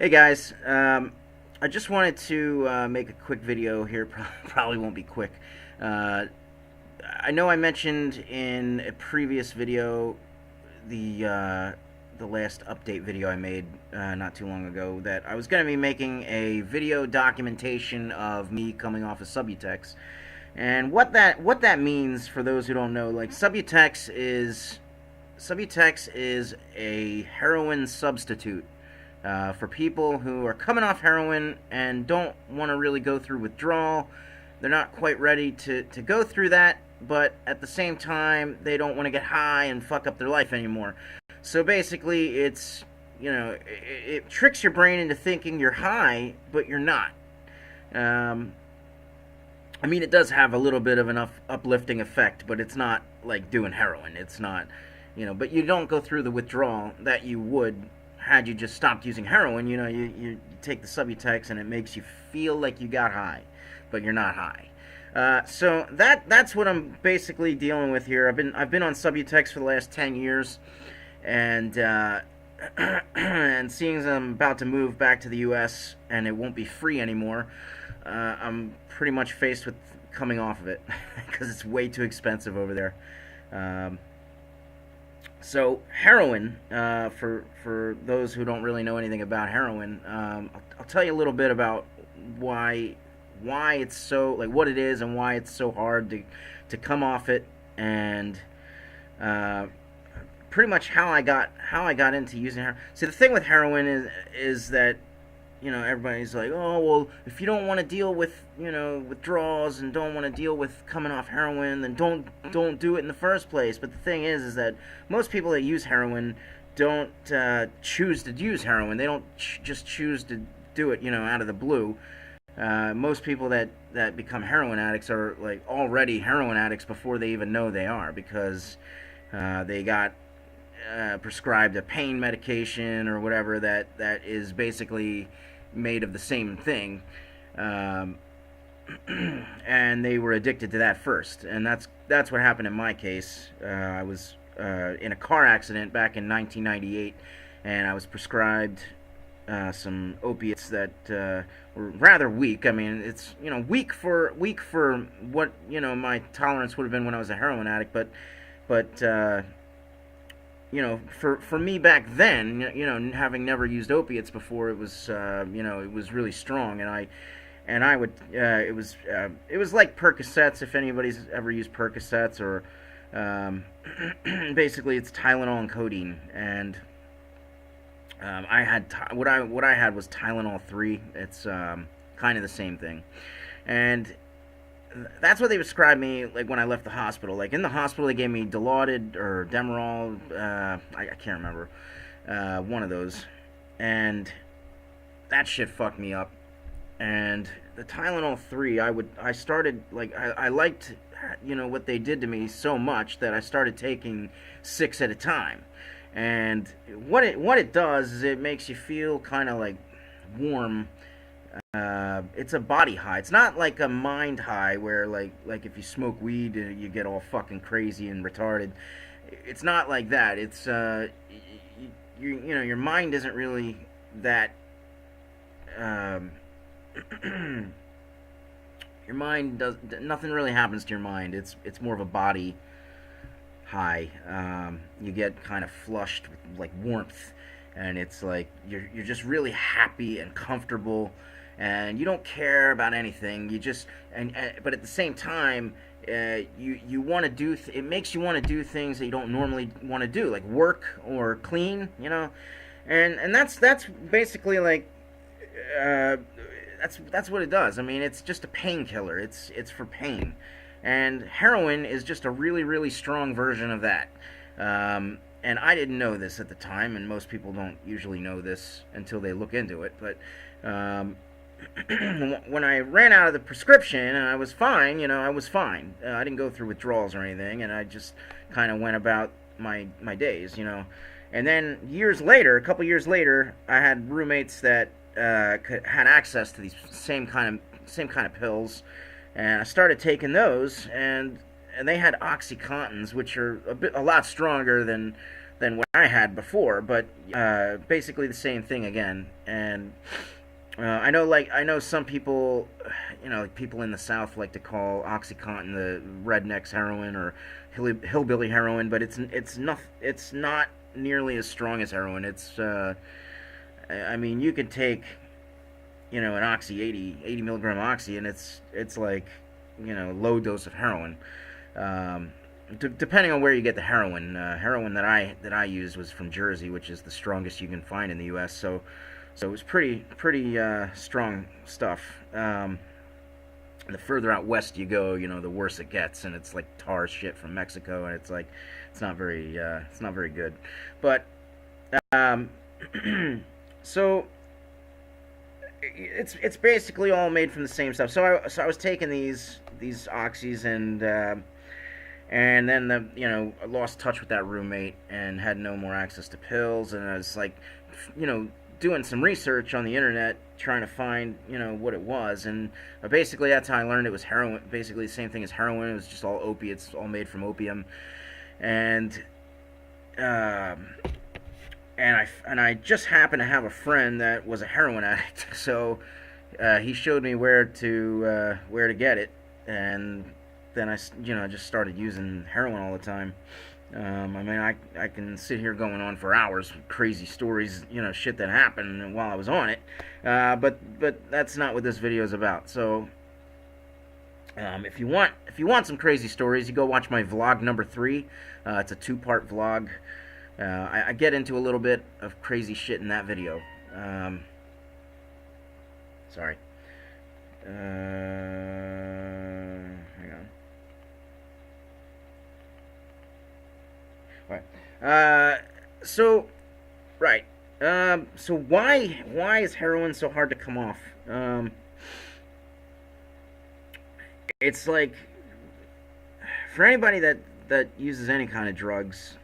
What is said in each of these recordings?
Hey guys, I just wanted to make a quick video here. Probably won't be quick. Uh, I know I mentioned in a previous video, the last update video I made not too long ago, that I was going to be making a video documentation of me coming off of Subutex, and what that means for those who don't know. Like Subutex is a heroin substitute for people who are coming off heroin and don't want to really go through withdrawal. They're not quite ready to go through that, but at the same time, they don't want to get high and fuck up their life anymore. So basically, it tricks your brain into thinking you're high, but you're not. Um, I mean, it does have a little bit of an uplifting effect, but it's not like doing heroin. It's not, but you don't go through the withdrawal that you would had you just stopped using heroin. You take the Subutex and it makes you feel like you got high, but you're not high. So that's what I'm basically dealing with here. I've been on Subutex for the last 10 years, and and seeing as I'm about to move back to the U.S. and it won't be free anymore, I'm pretty much faced with coming off of it because it's way too expensive over there. So heroin, for those who don't really know anything about heroin, I'll tell you a little bit about why it's so, like, what it is and why it's so hard to come off it, and pretty much how I got into using heroin. See, the thing with heroin is that, everybody's like, oh, well, if you don't want to deal with, withdrawals and don't want to deal with coming off heroin, then don't do it in the first place. But the thing is that most people that use heroin don't choose to use heroin. They don't just choose to do it, out of the blue. Most people that become heroin addicts are like already heroin addicts before they even know they are, because they got prescribed a pain medication or whatever that is basically made of the same thing, and they were addicted to that first, and that's what happened in my case. I was in a car accident back in 1998, and I was prescribed some opiates that were rather weak. I mean, it's weak for what my tolerance would have been when I was a heroin addict, but for me back then, having never used opiates before, it was it was really strong, and I would it was like Percocets, if anybody's ever used Percocets, or basically it's Tylenol and codeine, and I had what I had was Tylenol 3. It's kind of the same thing, and that's what they prescribed me, like, when I left the hospital. Like, in the hospital, they gave me Dilaudid or Demerol. I can't remember. One of those. And that shit fucked me up. And the Tylenol 3, I started, like, I liked, what they did to me so much that I started taking 6 at a time. And what it does is it makes you feel kind of like warm. It's a body high. It's not like a mind high where like if you smoke weed you get all fucking crazy and retarded. It's not like that. It's your mind isn't really that. Your mind does nothing really happens to your mind. It's more of a body high. You get kind of flushed with like warmth, and it's like you're just really happy and comfortable, and you don't care about anything. You just but at the same time, you want to do. It makes you want to do things that you don't normally want to do, like work or clean. And that's basically like. That's what it does. I mean, it's just a painkiller. It's for pain, and heroin is just a really, really strong version of that. And I didn't know this at the time, and most people don't usually know this until they look into it. But when I ran out of the prescription and I was fine, I was fine. I didn't go through withdrawals or anything, and I just kind of went about my days, And then a couple years later, I had roommates that had access to these same kind of pills, and I started taking those, and they had OxyContins, which are a lot stronger than than what I had before, but basically the same thing again. And I know some people, like people in the South like to call OxyContin the rednecks heroin or hillbilly heroin, but it's not nearly as strong as heroin. I mean, you could take, an oxy 80 milligram oxy, and it's like, low dose of heroin. Depending on where you get the heroin. Heroin that I used was from Jersey, which is the strongest you can find in the U.S. So it was pretty strong stuff. The further out west you go, the worse it gets, and it's like tar shit from Mexico, and it's like it's not very good. But so it's basically all made from the same stuff. So I was taking these oxys, and then I lost touch with that roommate and had no more access to pills, and I was like, doing some research on the internet trying to find what it was, and basically that's how I learned it was heroin. Basically the same thing as heroin. It was just all opiates, all made from opium, and I just happened to have a friend that was a heroin addict, so he showed me where to get it, and then I just started using heroin all the time. I mean, I can sit here going on for hours with crazy stories, shit that happened while I was on it, but that's not what this video is about. So if you want some crazy stories, you go watch my vlog number 3. It's a 2-part vlog. I get into a little bit of crazy shit in that video. Sorry. Hang on. Alright. So why is heroin so hard to come off? It's like, for anybody that uses any kind of drugs,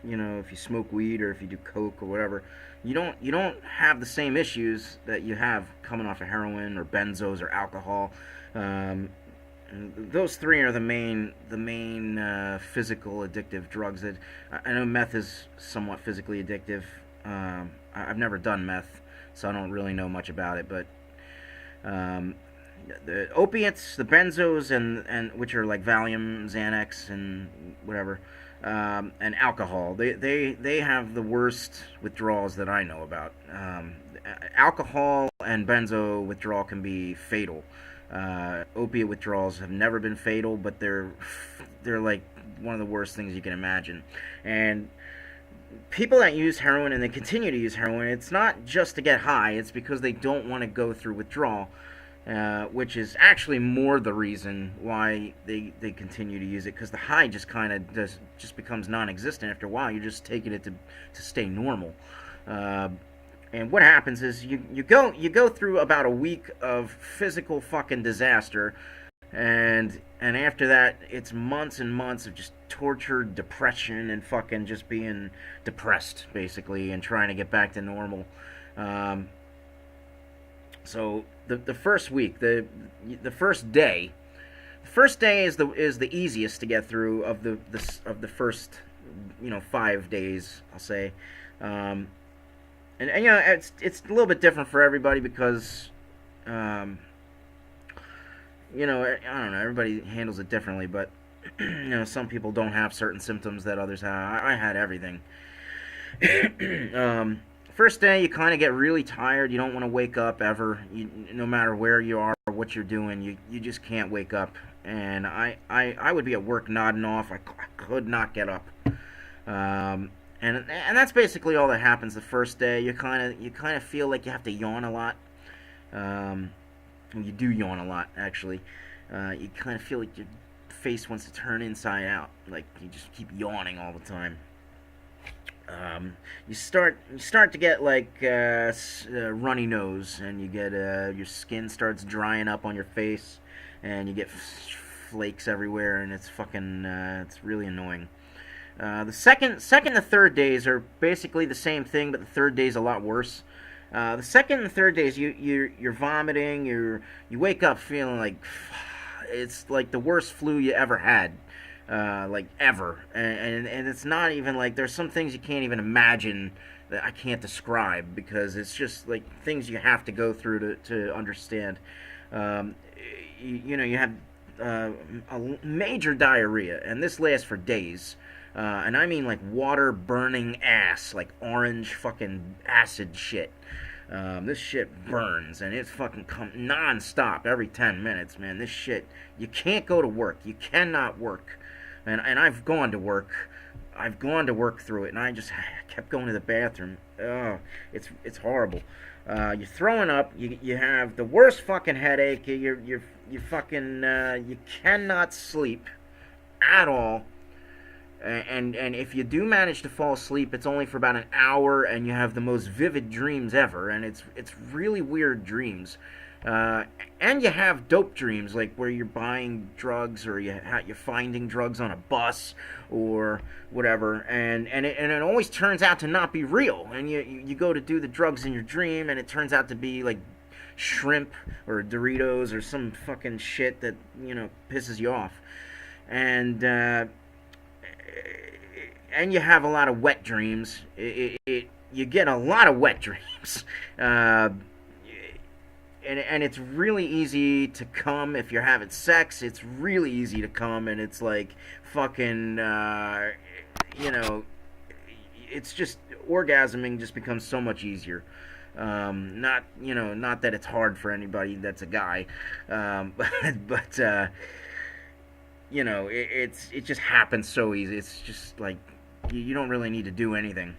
if you smoke weed or if you do coke or whatever, you don't have the same issues that you have coming off of heroin or benzos or alcohol. Those 3 are the main physical addictive drugs. That I know meth is somewhat physically addictive. I've never done meth, so I don't really know much about it. But the opiates, the benzos, and which are like Valium, Xanax, and whatever, and alcohol, they have the worst withdrawals that I know about. Alcohol and benzo withdrawal can be fatal. Opiate withdrawals have never been fatal, but they're like one of the worst things you can imagine. And people that use heroin and they continue to use heroin, it's not just to get high, it's because they don't want to go through withdrawal, which is actually more the reason why they continue to use it, because the high just kind of just becomes non-existent after a while. You're just taking it to stay normal. And what happens is you go through about a week of physical fucking disaster, and after that it's months and months of just tortured depression and fucking just being depressed basically and trying to get back to normal. So the first week, the first day is the easiest to get through of the first 5 days, I'll say. And it's a little bit different for everybody because, I don't know, everybody handles it differently, but, some people don't have certain symptoms that others have. I had everything. First day, you kind of get really tired. You don't want to wake up ever. No matter where you are or what you're doing, you just can't wake up. And I would be at work nodding off. I could not get up. And that's basically all that happens the first day. You kind of feel like you have to yawn a lot. You do yawn a lot, actually. You kind of feel like your face wants to turn inside out, like you just keep yawning all the time. You start to get like runny nose, and you get your skin starts drying up on your face, and you get flakes everywhere, and it's fucking it's really annoying. The second and third days are basically the same thing, but the third day is a lot worse. The second and third days, you're vomiting. You wake up feeling like it's like the worst flu you ever had. like ever, and it's not even like there's some things you can't even imagine that I can't describe because it's just like things you have to go through to understand. Um, you have a major diarrhea, and this lasts for days. And I mean like water burning ass, like orange fucking acid shit. This shit burns and it's fucking non-stop every 10 minutes, man. This shit, you can't go to work. You cannot work. And I've gone to work. I've gone to work through it, and I just kept going to the bathroom. It's horrible. You're throwing up. You have the worst fucking headache. You fucking you cannot sleep at all. And if you do manage to fall asleep, it's only for about an hour, and you have the most vivid dreams ever, and it's really weird dreams. And you have dope dreams, like where you're buying drugs or you're finding drugs on a bus or whatever, and it always turns out to not be real. And you go to do the drugs in your dream, and it turns out to be like shrimp or Doritos or some fucking shit that pisses you off, and you have a lot of wet dreams. You get a lot of wet dreams. And it's really easy to come if you're having sex. It's really easy to come, and it's like fucking, it's just orgasming just becomes so much easier. Not that it's hard for anybody that's a guy, but it just happens so easy. It's just like you don't really need to do anything.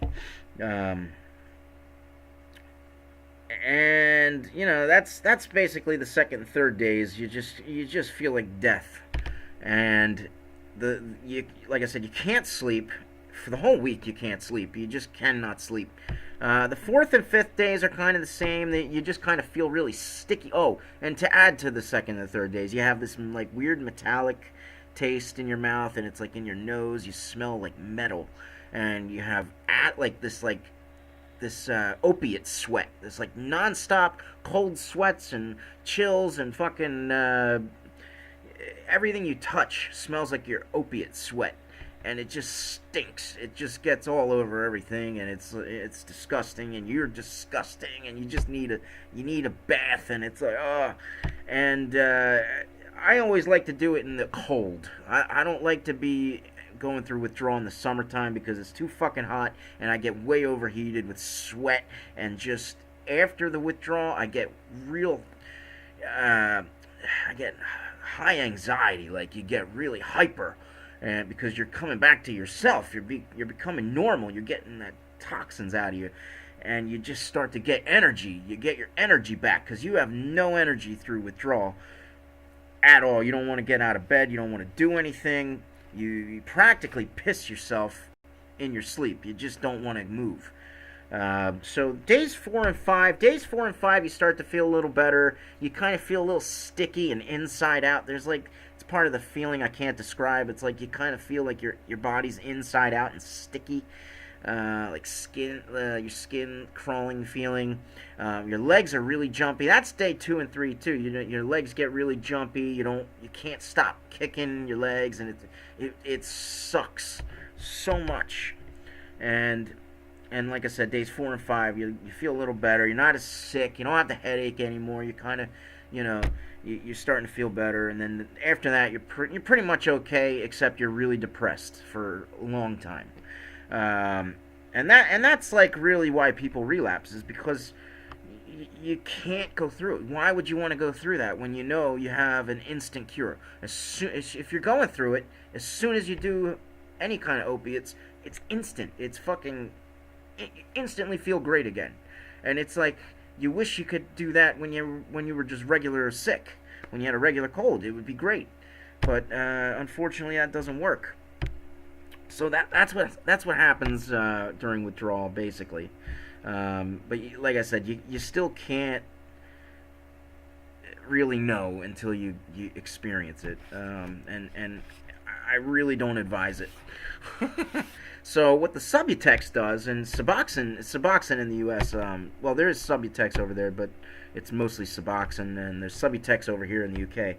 And that's basically the second and third days. You just feel like death, and like I said, you can't sleep for the whole week. You can't sleep. You just cannot sleep. The fourth and fifth days are kind of the same. You just kind of feel really sticky. Oh, and to add to the second and third days, you have this like weird metallic taste in your mouth, and it's like in your nose. You smell like metal, and you have this opiate sweat, this like non-stop cold sweats and chills and fucking everything you touch smells like your opiate sweat, and it just stinks. It just gets all over everything, and it's disgusting, and you're disgusting, and you just need a bath, and it's like and I always like to do it in the cold. I don't like to be going through withdrawal in the summertime because it's too fucking hot, and I get way overheated with sweat, and just after the withdrawal I get I get high anxiety. Like you get really hyper, and because you're coming back to yourself, you're becoming normal, you're getting that toxins out of you, and you just start to get energy. You get your energy back because you have no energy through withdrawal at all. You don't want to get out of bed, you don't want to do anything. You practically piss yourself in your sleep. You just don't want to move. So days 4 and 5, you start to feel a little better. You kind of feel a little sticky and inside out. There's like, it's part of the feeling I can't describe. It's like you kind of feel like your body's inside out and sticky. Like your skin crawling feeling. Your legs are really jumpy. That's day 2 and 3 too. Your legs get really jumpy. You can't stop kicking your legs, and it sucks so much. And like I said, days 4 and 5, you feel a little better. You're not as sick. You don't have the headache anymore. You kind of, you're starting to feel better. And then after that, you're pretty much okay, except you're really depressed for a long time. And that's like really why people relapse, is because you can't go through it. Why would you want to go through that when you know you have an instant cure? If you're going through it, as soon as you do any kind of opiates, it's instant. It's fucking instantly feel great again. And it's like you wish you could do that when you were just regular sick, when you had a regular cold. It would be great, but unfortunately that doesn't work. So that's what happens during withdrawal, basically. But like I said, you still can't really know until you experience it, and I really don't advise it. So what the Subutex does, and Suboxone in the U.S. Well, there is Subutex over there, but it's mostly Suboxone, and there's Subutex over here in the U.K.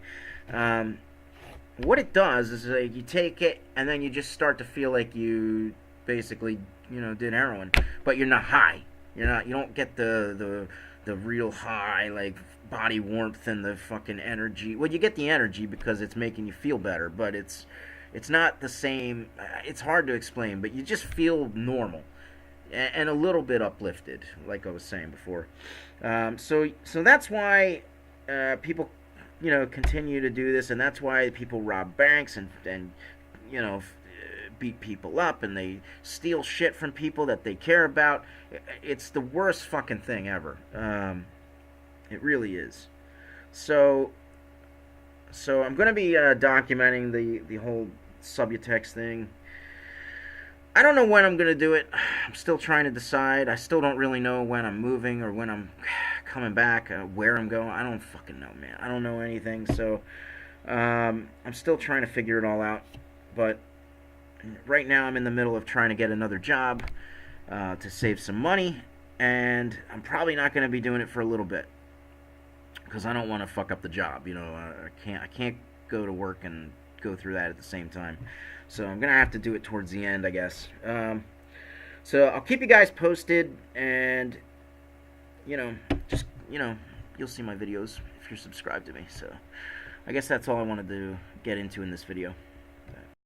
what it does is like you take it and then you just start to feel like you basically, did heroin, but you're not high. You don't get the real high, like, body warmth and the fucking energy. Well, you get the energy because it's making you feel better, but it's not the same. It's hard to explain, but you just feel normal and a little bit uplifted, like I was saying before. So that's why people, continue to do this, and that's why people rob banks and beat people up, and they steal shit from people that they care about. It's the worst fucking thing ever. It really is. So I'm gonna be documenting the whole Subutex thing. I don't know when I'm gonna do it. I'm still trying to decide. I still don't really know when I'm moving or when I'm coming back, where I'm going. I don't fucking know, man. I don't know anything. So I'm still trying to figure it all out. But right now I'm in the middle of trying to get another job to save some money, and I'm probably not going to be doing it for a little bit because I don't want to fuck up the job. I can't go to work and go through that at the same time. So I'm gonna have to do it towards the end, I guess. So I'll keep you guys posted, and just you'll see my videos if you're subscribed to me. So I guess that's all I wanted to get into in this video.